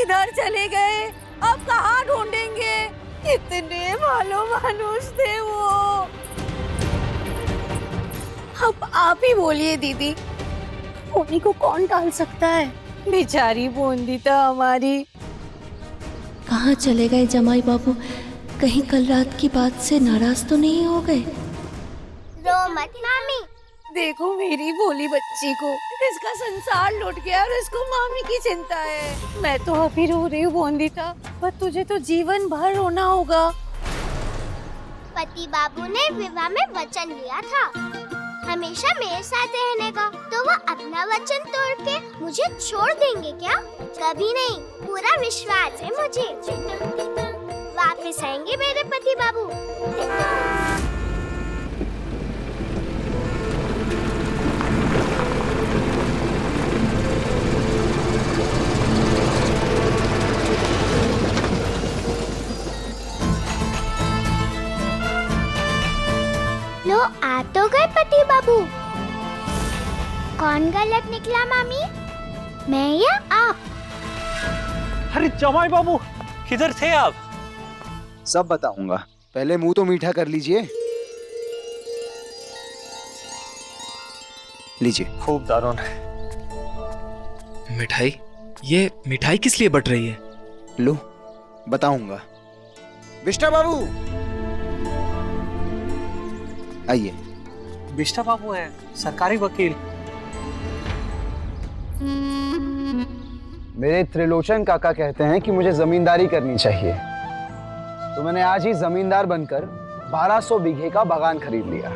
किधर चले गए? अब कहाँ ढूंढेंगे? कितने भालो मानुष थे वो। अब आप ही बोलिए दीदी, उन्हीं को कौन टाल सकता है? बेचारी बूंदीता हमारी। कहाँ चले गए जमाई बाबू? कहीं कल रात की बात से नाराज तो नहीं हो गए? रो मत मामी। देखो मेरी भोली बच्ची को, इसका संसार लुट गया और इसको मामी की चिंता है। मैं तो अभी रो रही हूँ बूंदीता, पर तुझे तो जीवन भर रोना होगा। पति बाबू ने विवाह में वचन लिया था हमेशा मेरे साथ रहने का, तो वो अपना वचन तोड़ के मुझे छोड़ देंगे क्या? कभी नहीं, पूरा विश्वास है मुझे। वापस आएंगे मेरे पति बाबू। लो आ तो गए पति बाबू। कौन गलत निकला मामी, मैं या आप? अरे जमाई बाबू, किधर थे आप? सब बताऊंगा, पहले मुंह तो मीठा कर लीजिए। लीजिए। खूब दारुण। मिठाई? ये मिठाई किस लिए बट रही है? लो बताऊंगा। विष्णु बाबू आइए। बिष्टा बाबू है, सरकारी वकील। मेरे त्रिलोचन काका कहते हैं कि मुझे जमींदारी करनी चाहिए, तो मैंने आज ही जमींदार बनकर 1200 बीघे का बागान खरीद लिया।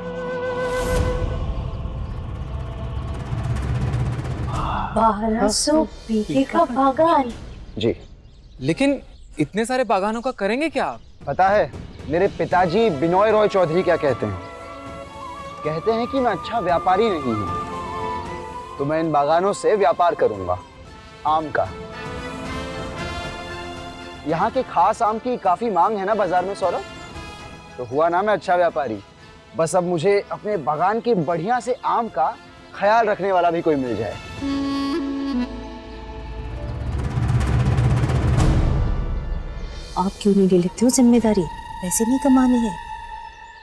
1200 बीघे का बागान? जी। लेकिन इतने सारे बागानों का करेंगे क्या आप? पता है मेरे पिताजी बिनोय रॉय चौधरी क्या कहते हैं? कहते हैं कि मैं अच्छा व्यापारी नहीं हूं, तो मैं इन बागानों से व्यापार करूंगा, आम का। यहाँ के खास आम की काफी मांग है ना बाजार में सौरभ, तो हुआ ना मैं अच्छा व्यापारी। बस अब मुझे अपने बागान के बढ़िया से आम का ख्याल रखने वाला भी कोई मिल जाए। आप क्यों नहीं ले लेते हो जिम्मेदारी? पैसे नहीं कमाने हैं?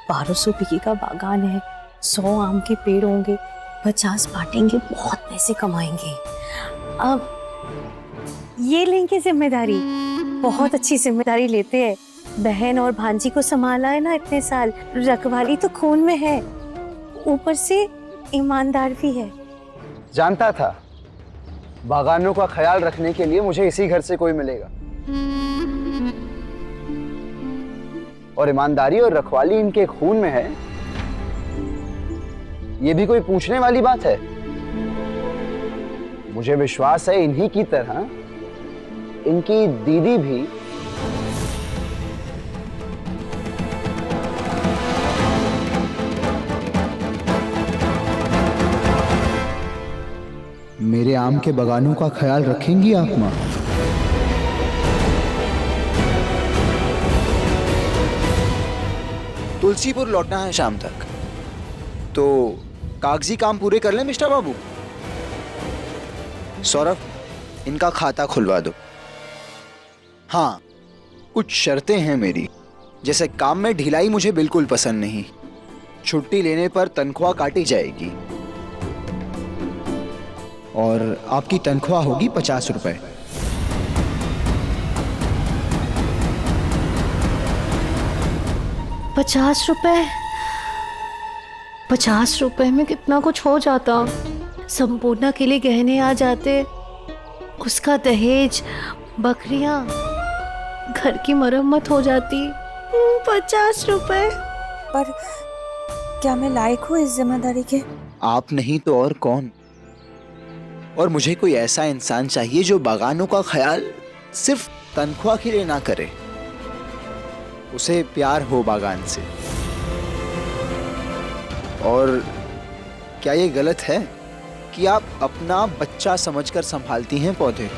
1200 बीघे का बागान है, 100 आम के पेड़ होंगे, 50 बांटेंगे, बहुत पैसे कमाएंगे। अब ये लेंगे जिम्मेदारी, बहुत अच्छी जिम्मेदारी लेते हैं। बहन और भांजी को संभाला है ना इतने साल, रखवाली तो खून में है, ऊपर से ईमानदार भी है। जानता था बागानों का ख्याल रखने के लिए मुझे इसी घर से कोई मिलेगा, और ईमानदारी और रखवाली इनके खून में है, ये भी कोई पूछने वाली बात है? मुझे विश्वास है इन्हीं की तरह इनकी दीदी भी मेरे आम के बागानों का ख्याल रखेंगी आप माँ? तुलसीपुर लौटना है शाम तक, तो कागजी काम पूरे कर लें मिस्टर बाबू। सौरभ, इनका खाता खुलवा दो। हाँ, कुछ शर्तें हैं मेरी, जैसे काम में ढिलाई मुझे बिल्कुल पसंद नहीं। छुट्टी लेने पर तनख्वाह काटी जाएगी, और आपकी तनख्वाह होगी 50 रुपए। ₹50? 50 रुपए में कितना कुछ हो जाता। संपूर्णा के लिए गहने आ जाते, उसका दहेज, बकरियां, घर की मरम्मत हो जाती। 50 रुपए। पर क्या मैं लायक हूँ इस जिम्मेदारी के? आप नहीं तो और कौन? और मुझे कोई ऐसा इंसान चाहिए जो बागानों का ख्याल सिर्फ तनख्वाह के लिए ना करे, उसे प्यार हो बागान से। और क्या ये गलत है कि आप अपना बच्चा समझकर संभालती हैं पौधे?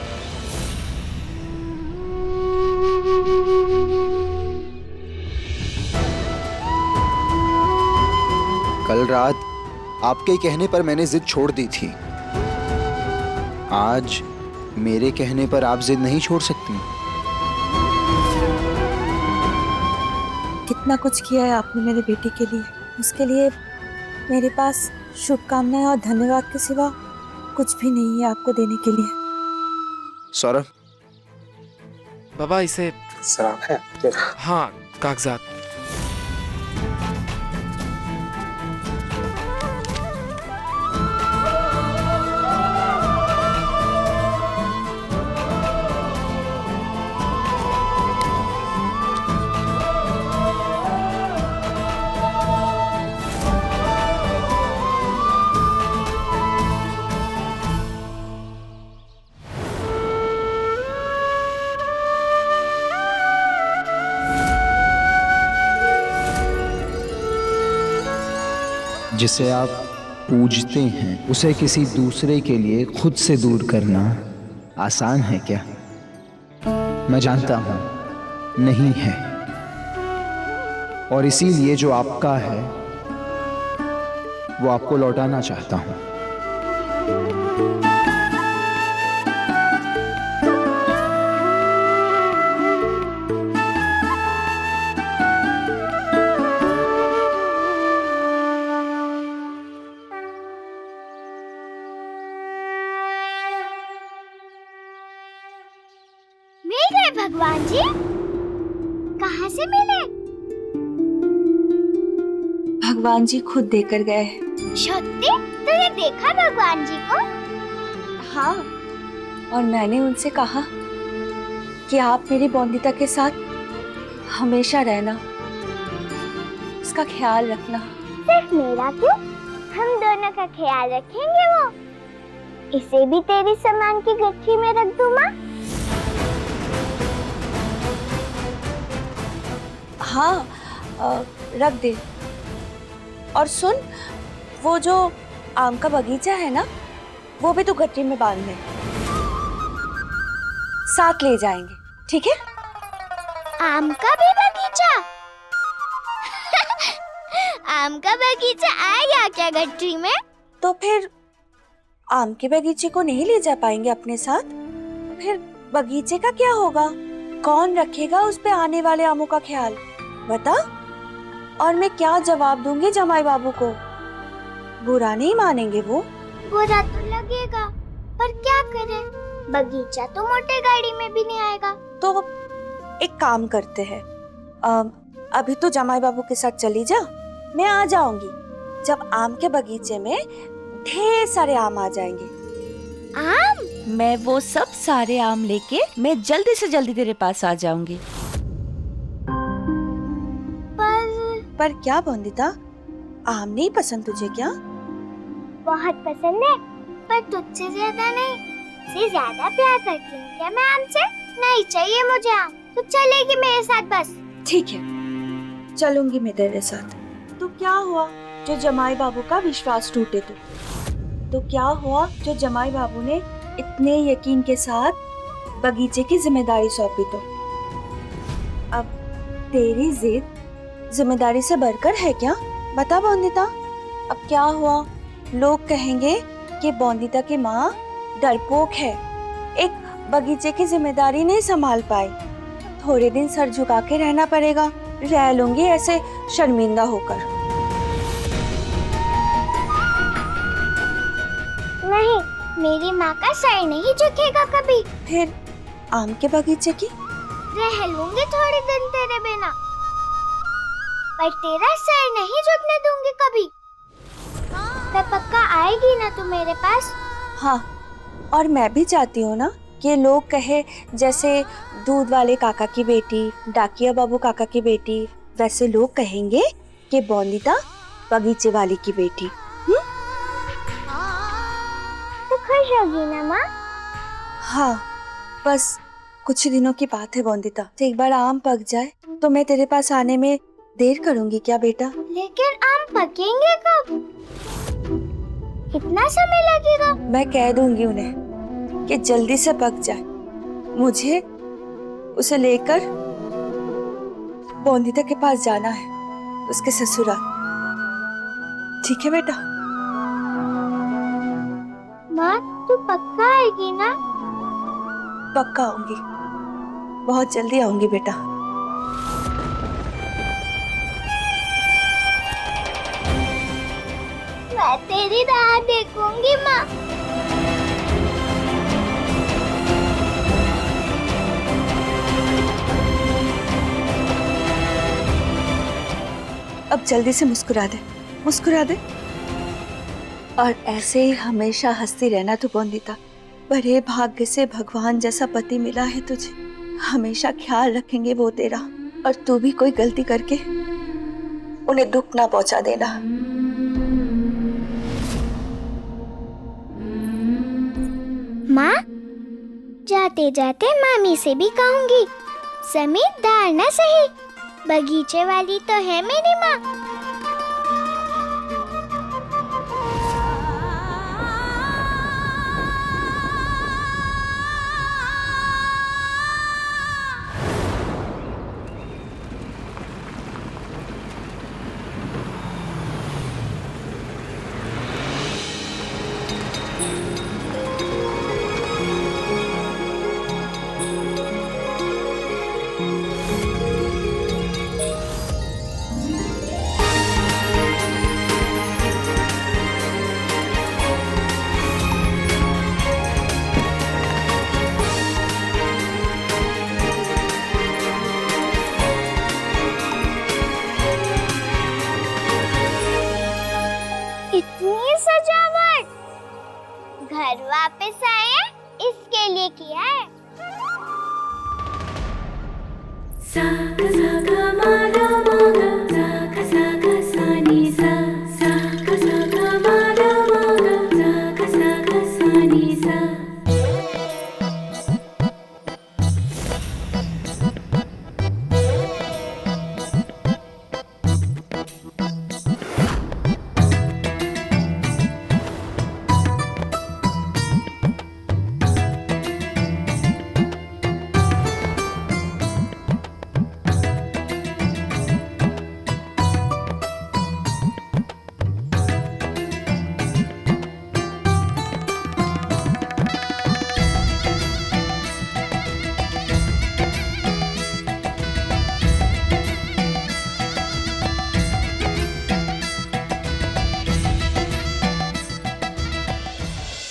कल रात आपके कहने पर मैंने जिद छोड़ दी थी। आज मेरे कहने पर आप जिद नहीं छोड़ सकती। कितना कुछ किया है आपने मेरे बेटे के लिए, उसके लिए मेरे पास शुभकामनाएं और धन्यवाद के सिवा कुछ भी नहीं है आपको देने के लिए। सौरभ, बाबा इसे हाँ कागजात। जिसे आप पूजते हैं उसे किसी दूसरे के लिए खुद से दूर करना आसान है क्या? मैं जानता हूं नहीं है, और इसीलिए जो आपका है वो आपको लौटाना चाहता हूं। मिल गए भगवान जी? कहाँ से मिले? भगवान जी खुद देकर गए। सत्य? तूने देखा भगवान जी को? हाँ, और मैंने उनसे कहा कि आप मेरी बॉन्दिता के साथ हमेशा रहना, उसका ख्याल रखना। सिर्फ मेरा क्यों? हम दोनों का ख्याल रखेंगे वो। इसे भी तेरी सामान की गठरी में रख दूँ माँ? हाँ, रख दे। और सुन, वो जो आम का बगीचा है ना, वो भी तो गठरी में बांध ले, साथ ले जाएंगे, ठीक है? आम का भी बगीचा? आम का बगीचा आएगा क्या गठरी में? तो फिर आम के बगीचे को नहीं ले जा पाएंगे अपने साथ? फिर बगीचे का क्या होगा? कौन रखेगा उस पे आने वाले आमों का ख्याल? बता। और मैं क्या जवाब दूंगी जमाई बाबू को? बुरा नहीं मानेंगे वो? बुरा तो लगेगा, पर क्या करें? बगीचा तो मोटे गाड़ी में भी नहीं आएगा। तो एक काम करते हैं, अभी तो जमाई बाबू के साथ चली जा, मैं आ जाऊंगी जब आम के बगीचे में ढेर सारे आम आ जाएंगे। आम? मैं वो सब सारे आम लेके मैं जल्दी से जल्दी तेरे पास आ जाऊंगी। पर क्या बंदिता, आम नहीं पसंद तुझे क्या? बहुत पसंद है, पर तुझसे ज्यादा नहीं, से ज्यादा प्यार करती हूँ क्या मैं आम से? नहीं चाहिए मुझे आम, तो चलेगी मेरे साथ बस। ठीक है, चलूंगी मैं तेरे साथ। तो क्या हुआ जो जमाई बाबू का विश्वास टूटे? तो क्या हुआ जो जमाई बाबू ने इतने यकीन के साथ बगीचे की जिम्मेदारी सौंपी? तो अब तेरी जिद जिम्मेदारी से बढ़कर है क्या? बता बॉन्दिता, अब क्या हुआ? लोग कहेंगे कि बॉन्दिता की माँ डरपोक है, एक बगीचे की जिम्मेदारी नहीं संभाल पाई। थोड़े दिन सर झुका के रहना पड़ेगा, रह लूंगी ऐसे शर्मिंदा होकर। नहीं, मेरी माँ का सर नहीं झुकेगा कभी। फिर आम के बगीचे की? रह लूंगी थोड़े दिन तेरे बिना, पर तेरा सर नहीं झुकने दूंगी कभी। मैं पक्का आएगी ना तू मेरे पास? हाँ, और मैं भी चाहती हूँ ना कि लोग कहे जैसे दूध वाले काका की बेटी, डाकिया बाबू काका की बेटी, वैसे लोग कहेंगे कि बॉन्दिता बगीचे वाली की बेटी। तो खुश होगी ना माँ? हाँ, बस कुछ दिनों की बात है बॉन्दिता। तो एक बार आम पक जाए तो मैं तेरे पास आने में देर करूंगी क्या बेटा? लेकिन आम पकेंगे कब? कितना समय लगेगा? मैं कह दूंगी उन्हें कि जल्दी से पक जाए, मुझे उसे लेकर बॉन्दिता के पास जाना है, उसके ससुराल। ठीक है बेटा? माँ, तू पक्का आएगी ना? पक्का आऊंगी, बहुत जल्दी आऊंगी बेटा। मैं तेरी राह देखूंगी माँ। अब जल्दी से मुस्कुरा दे, मुस्कुरा दे। और ऐसे ही हमेशा हंसती रहना तू बोंदिता। बड़े भाग्य से भगवान जैसा पति मिला है तुझे। हमेशा ख्याल रखेंगे वो तेरा, और तू भी कोई गलती करके उन्हें दुख ना पहुंचा देना। माँ, जाते जाते मामी से भी कहूंगी, जमींदार ना सही, बगीचे वाली तो है मेरी माँ। इतनी सजावट, घर वापस आए इसके लिए किया